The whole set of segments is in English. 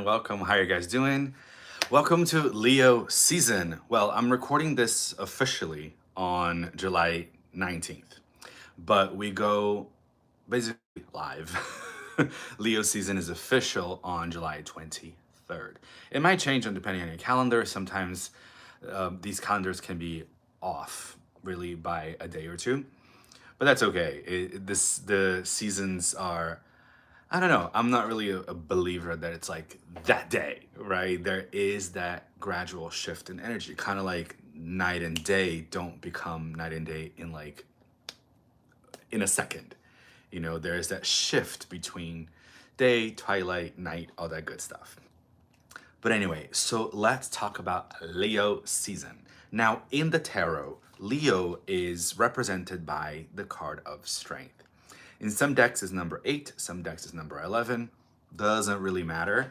welcome. How are you guys doing? Welcome to Leo season. Well, I'm recording this officially on July 19th, but we go basically live. Leo season is official on July 23rd. It might change on depending on your calendar. Sometimes these calendars can be off really by a day or two, but that's okay. The seasons are, I don't know. I'm not really a believer that it's like that day, right? There is that gradual shift in energy, kind of like night and day don't become night and day in a second. There's that shift between day, twilight, night, all that good stuff. But anyway, so let's talk about Leo season. Now, in the tarot, Leo is represented by the card of strength. In some decks is number 8, some decks is number 11. Doesn't really matter.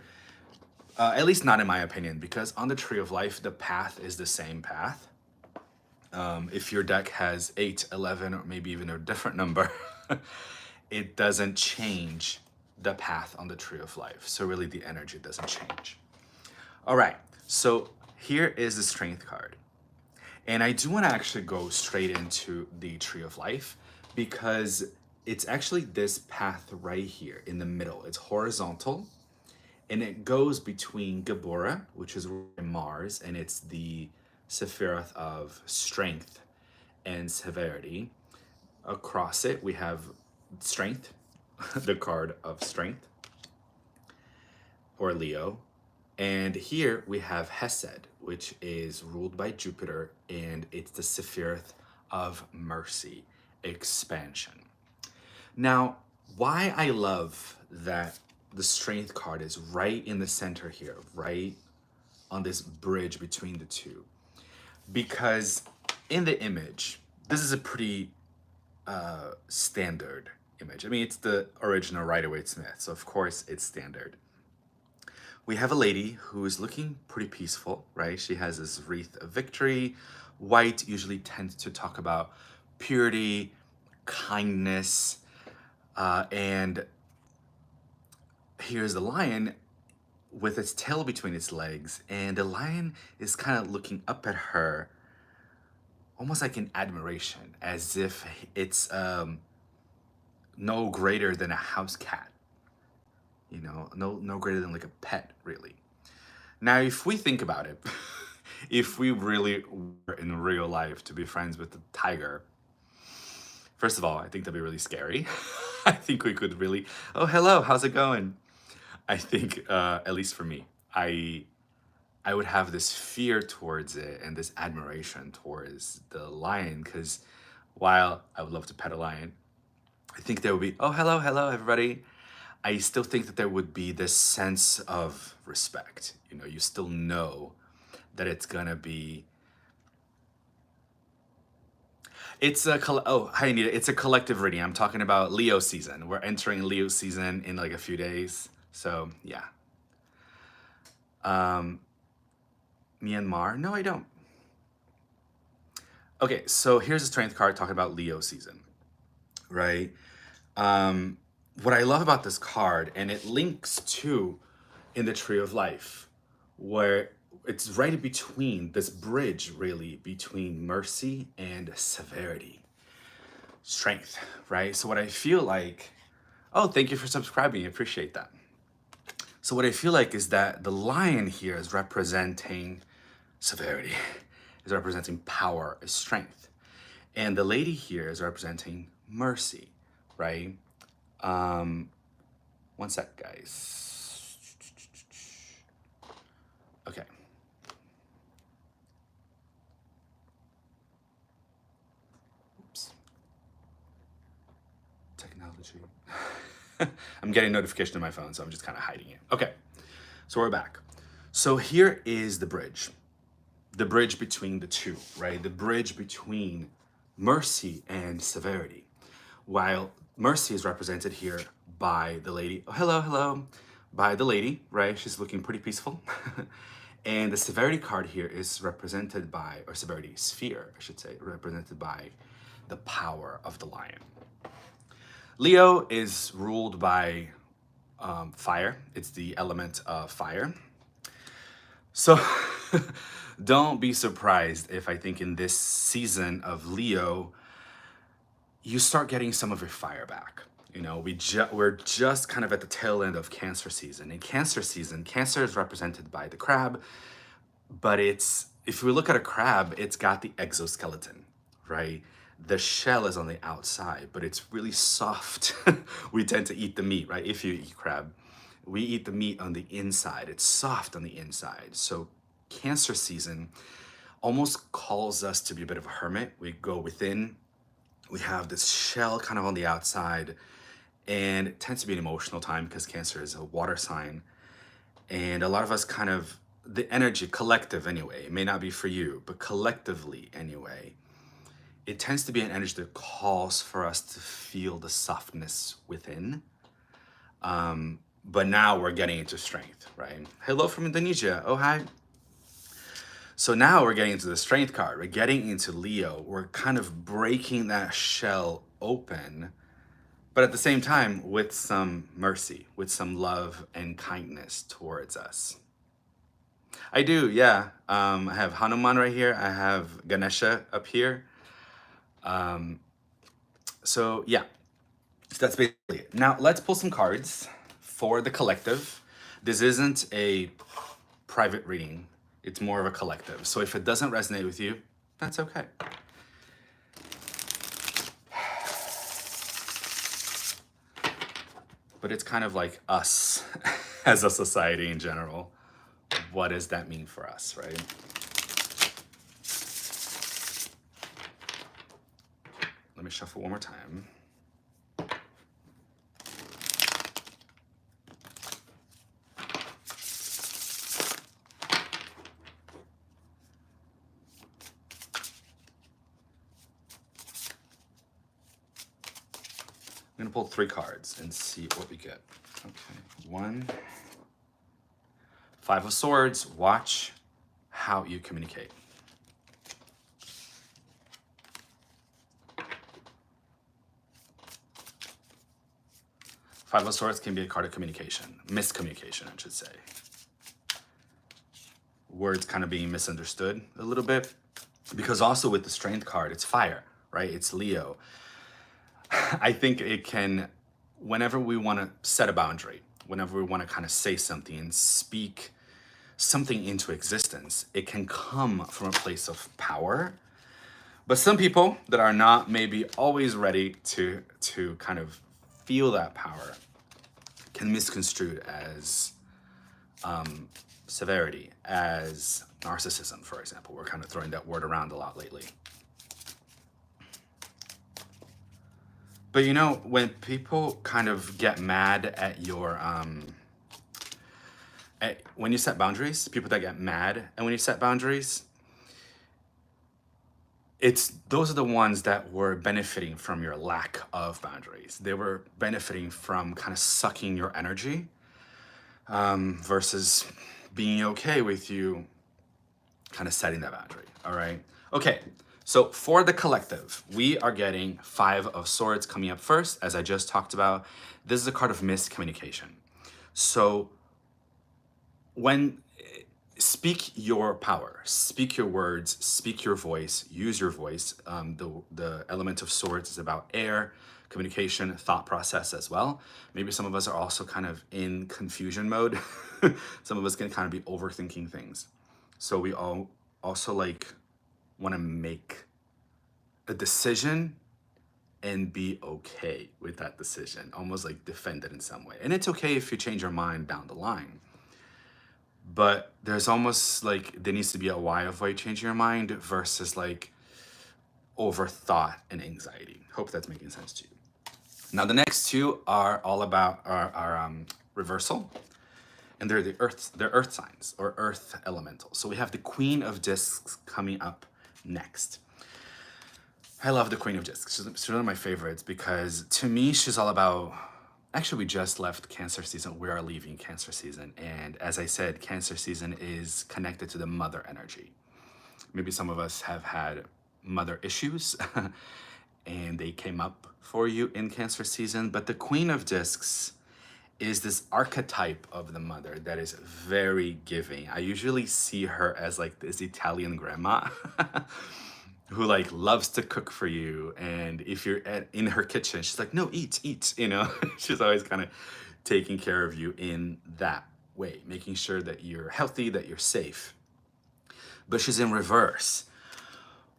At least not in my opinion, because on the Tree of Life, the path is the same path. If your deck has 8, 11, or maybe even a different number, it doesn't change the path on the Tree of Life. So really the energy doesn't change. All right, so here is the Strength card. And I do want to actually go straight into the Tree of Life because it's actually this path right here in the middle. It's horizontal and it goes between Gabora, which is Mars, and it's the Sephiroth of strength and severity. Across it, we have strength, the card of strength, or Leo. And here we have Hesed, which is ruled by Jupiter, and it's the Sephiroth of mercy, expansion. Now, why I love that the strength card is right in the center here, right on this bridge between the two. Because in the image, this is a pretty standard image. I mean, it's the original Rider-Waite-Smith, so of course it's standard. We have a lady who is looking pretty peaceful, right? She has this wreath of victory. White usually tends to talk about purity, kindness, and here's the lion with its tail between its legs, and the lion is kind of looking up at her, almost like in admiration, as if it's no greater than a house cat. No greater than like a pet, really. Now, if we think about it, if we really were in real life to be friends with the tiger, first of all, I think that'd be really scary. I think we could really, oh, hello, how's it going? I think, at least for me, I would have this fear towards it and this admiration towards the lion, because while I would love to pet a lion, I think there would be, oh, hello, everybody. I still think that there would be this sense of respect. You still know that it's gonna be. Hi Anita. It's a collective reading. I'm talking about Leo season. We're entering Leo season in like a few days. So yeah. Myanmar? No, I don't. Okay, so here's a strength card talking about Leo season, right? What I love about this card, and it links to in the Tree of Life, where it's right between this bridge, really, between mercy and severity. Strength, right? So what I feel like, oh, thank you for subscribing. I appreciate that. So what I feel like is that the lion here is representing severity, is representing power, is strength. And the lady here is representing mercy, right? One sec, guys. Okay. Oops. Technology. I'm getting notification on my phone, so I'm just kind of hiding it. Okay, so we're back. So here is the bridge between the two, right? The bridge between mercy and severity. While mercy is represented here by the lady, oh, hello, by the lady, right? She's looking pretty peaceful. And the severity card here is represented by, or severity sphere, I should say, represented by the power of the lion. Leo is ruled by fire. It's the element of fire. So don't be surprised if I think in this season of Leo, you start getting some of your fire back. You know, we're just kind of at the tail end of Cancer season. In Cancer season, Cancer is represented by the crab, but it's if we look at a crab, it's got the exoskeleton, right? The shell is on the outside, but it's really soft. We tend to eat the meat, right? If you eat crab, we eat the meat on the inside. It's soft on the inside. So Cancer season almost calls us to be a bit of a hermit. We go within. We have this shell kind of on the outside, and it tends to be an emotional time because Cancer is a water sign. And a lot of us kind of, the energy, collective anyway, it may not be for you, but collectively anyway, it tends to be an energy that calls for us to feel the softness within. But now we're getting into strength, right? Hello from Indonesia. Oh, hi. So now we're getting into the strength card. We're getting into Leo. We're kind of breaking that shell open, but at the same time with some mercy, with some love and kindness towards us. I do, yeah. I have Hanuman right here. I have Ganesha up here. So yeah, so that's basically it. Now let's pull some cards for the collective. This isn't a private reading. It's more of a collective. So if it doesn't resonate with you, that's okay. But it's kind of like us as a society in general. What does that mean for us, right? Let me shuffle one more time. I'm gonna pull 3 cards and see what we get. Okay, 1. 5 of Swords, watch how you communicate. 5 of Swords can be a card of communication, miscommunication, I should say. Words kind of being misunderstood a little bit. Because also with the Strength card, it's fire, right? It's Leo. I think it can, whenever we want to set a boundary, whenever we want to kind of say something and speak something into existence, it can come from a place of power. But some people that are not maybe always ready to kind of feel that power can misconstrue it as severity, as narcissism, for example. We're kind of throwing that word around a lot lately. But you know, when people kind of get mad at your, when you set boundaries, people that get mad, and when you set boundaries, those are the ones that were benefiting from your lack of boundaries. They were benefiting from kind of sucking your energy versus being okay with you kind of setting that boundary, all right? Okay, so for the collective, we are getting 5 of Swords coming up first, as I just talked about. This is a card of miscommunication. So when speak your power, speak your words, speak your voice, use your voice. The element of Swords is about air, communication, thought process as well. Maybe some of us are also kind of in confusion mode. Some of us can kind of be overthinking things. So we all also like want to make a decision and be okay with that decision, almost like defend it in some way. And it's okay if you change your mind down the line. But there's almost like there needs to be a why of why changing your mind versus like overthought and anxiety. Hope that's making sense to you. Now the next 2 are all about our reversal, and they're the earth signs or earth elementals. So we have the Queen of Discs coming up next. I love the Queen of Discs. She's one of my favorites because to me she's all about. Actually, we just left Cancer season. We are leaving Cancer season. And as I said, Cancer season is connected to the mother energy. Maybe some of us have had mother issues and they came up for you in Cancer season. But the Queen of Discs is this archetype of the mother that is very giving. I usually see her as like this Italian grandma who like loves to cook for you, and if you're in her kitchen, she's like, no, eat, eat, you know. She's always kind of taking care of you in that way, making sure that you're healthy, that you're safe. But she's in reverse.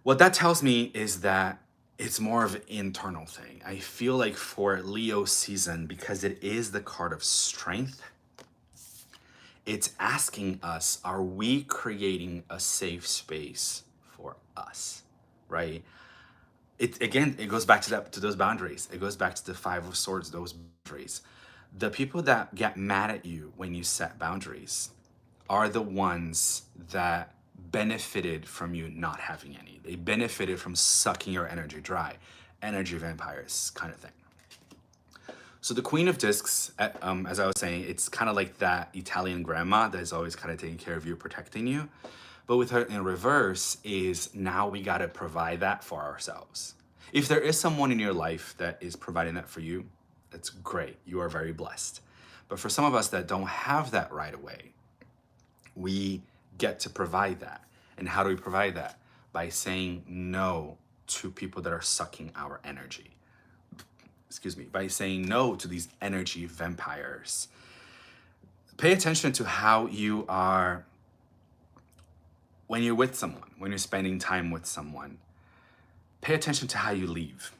What that tells me is that it's more of an internal thing. I feel like for Leo season, because it is the card of strength, it's asking us, are we creating a safe space for us, right? It again, it goes back to that, to those boundaries. It goes back to the Five of Swords, those boundaries. The people that get mad at you when you set boundaries are the ones that benefited from you not having any. They benefited from sucking your energy dry. Energy vampires kind of thing. So the Queen of Discs, as I was saying, it's kind of like that Italian grandma that is always kind of taking care of you, protecting you. But with her in reverse is now we got to provide that for ourselves. If there is someone in your life that is providing that for you, that's great. You are very blessed. But for some of us that don't have that right away, we get to provide that. And how do we provide that? By saying no to people that are sucking our energy. Excuse me, by saying no to these energy vampires. Pay attention to how you are when you're with someone, when you're spending time with someone. Pay attention to how you leave.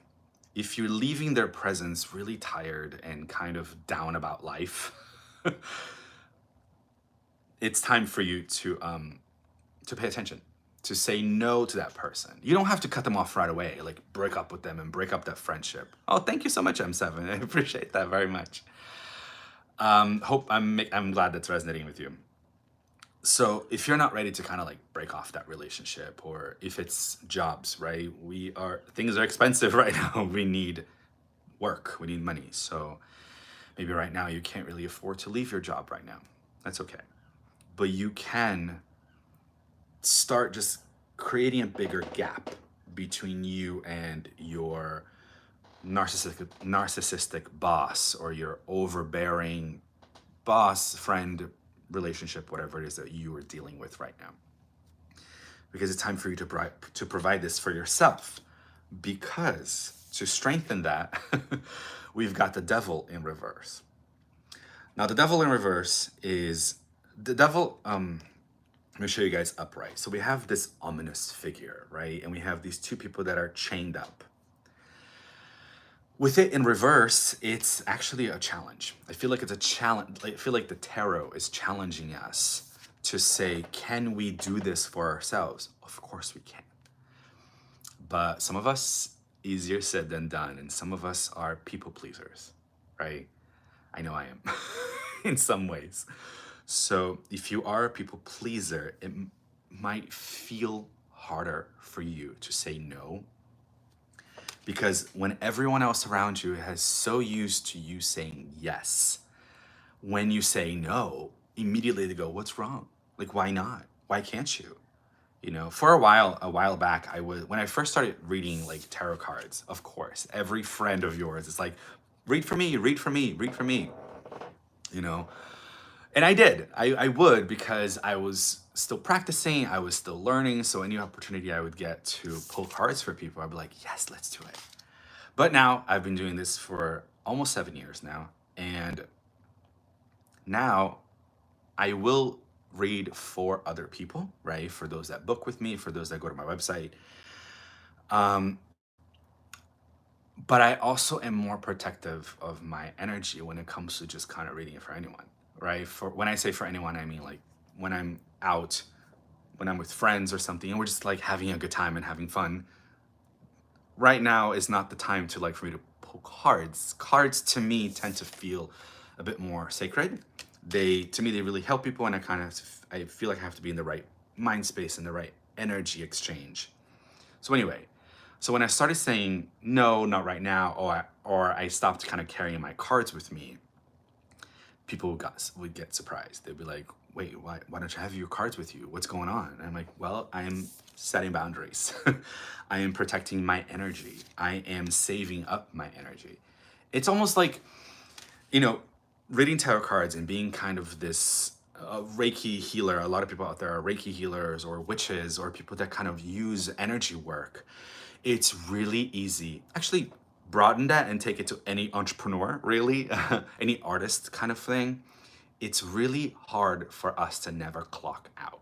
If you're leaving their presence really tired and kind of down about life, it's time for you to pay attention, to say no to that person. You don't have to cut them off right away, like break up with them and break up that friendship. Oh, thank you so much, M7. I appreciate that very much. I'm glad that's resonating with you. So if you're not ready to kind of like break off that relationship, or if it's jobs, right? Things are expensive right now. We need work, we need money. So maybe right now you can't really afford to leave your job right now. That's okay. But you can start just creating a bigger gap between you and your narcissistic boss, or your overbearing boss, friend, relationship, whatever it is that you are dealing with right now. Because it's time for you to provide this for yourself. Because to strengthen that, we've got the Devil in reverse. Now, the Devil in reverse is the Devil. Let me show you guys upright. So we have this ominous figure, right? And we have these two people that are chained up. With it in reverse, it's actually a challenge. I feel like it's a challenge. I feel like the tarot is challenging us to say, can we do this for ourselves? Of course we can. But some of us, easier said than done. And some of us are people pleasers, right? I know I am in some ways. So if you are a people pleaser, it might feel harder for you to say no. Because when everyone else around you is so used to you saying yes, when you say no, immediately they go, what's wrong? Like, why not? Why can't you? You know, for a while back, when I first started reading like tarot cards, of course, every friend of yours is like, read for me, read for me, read for me, you know? And I did. I would, because I was still practicing, I was still learning. So any opportunity I would get to pull cards for people, I'd be like, yes, let's do it. But now I've been doing this for almost 7 years now. And now I will read for other people, right? For those that book with me, for those that go to my website. But I also am more protective of my energy when it comes to just kind of reading it for anyone, right? When I say for anyone, I mean like when I'm out, when I'm with friends or something, and we're just like having a good time and having fun. Right now is not the time to like for me to pull cards. Cards to me tend to feel a bit more sacred. To me, they really help people, and I feel like I have to be in the right mind space and the right energy exchange. So anyway, so when I started saying no, not right now, or I stopped kind of carrying my cards with me, people would get surprised. They'd be like, wait, why don't you have your cards with you? What's going on? And I'm like, well, I am setting boundaries. I am protecting my energy. I am saving up my energy. It's almost like, you know, reading tarot cards and being kind of this Reiki healer. A lot of people out there are Reiki healers or witches or people that kind of use energy work. It's really easy. Actually, broaden that and take it to any entrepreneur, really, any artist kind of thing. It's really hard for us to never clock out.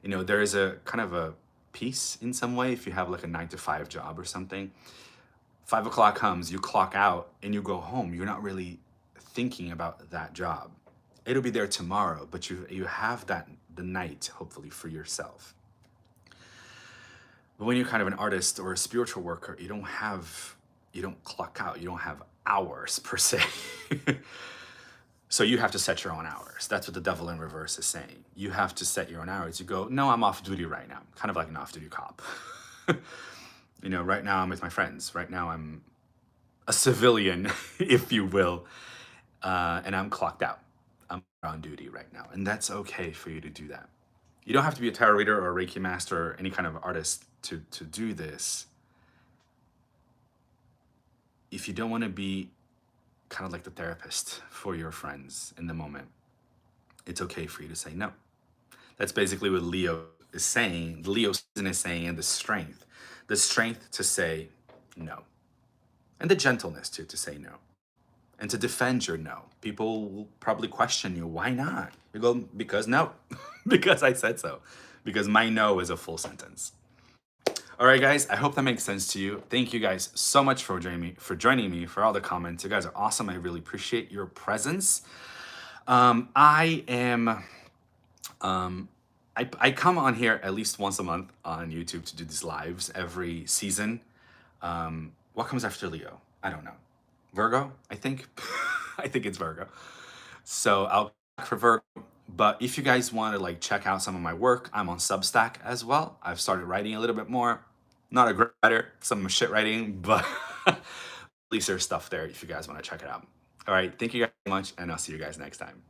You know, there is a kind of a peace in some way if you have like a 9 to 5 job or something. 5 o'clock comes, you clock out and you go home. You're not really thinking about that job. It'll be there tomorrow, but you have that the night hopefully for yourself. But when you're kind of an artist or a spiritual worker, you don't clock out. You don't have hours per se. So you have to set your own hours. That's what the devil in reverse is saying. You have to set your own hours. You go, no, I'm off duty right now. Kind of like an off-duty cop. You know, right now I'm with my friends. Right now I'm a civilian, if you will, and I'm clocked out. I'm on duty right now, and that's okay for you to do that. You don't have to be a tarot reader or a Reiki master or any kind of artist to do this. If you don't want to be kind of like the therapist for your friends in the moment, it's okay for you to say no. That's basically what Leo is saying. The Leo season is saying, and the strength to say no, and the gentleness to say no, and to defend your no. People will probably question you. Why not? You go, because no, because I said so, because my no is a full sentence. All right, guys, I hope that makes sense to you. Thank you guys so much for joining me, for all the comments. You guys are awesome. I really appreciate your presence. I am, I come on here at least once a month on YouTube to do these lives every season. What comes after Leo? I don't know. Virgo, I think. I think it's Virgo. So I'll back for Virgo. But if you guys want to like check out some of my work, I'm on Substack as well. I've started writing a little bit more. Not a great writer, some shit writing, but at least there's stuff there if you guys want to check it out. All right, thank you guys so much, and I'll see you guys next time.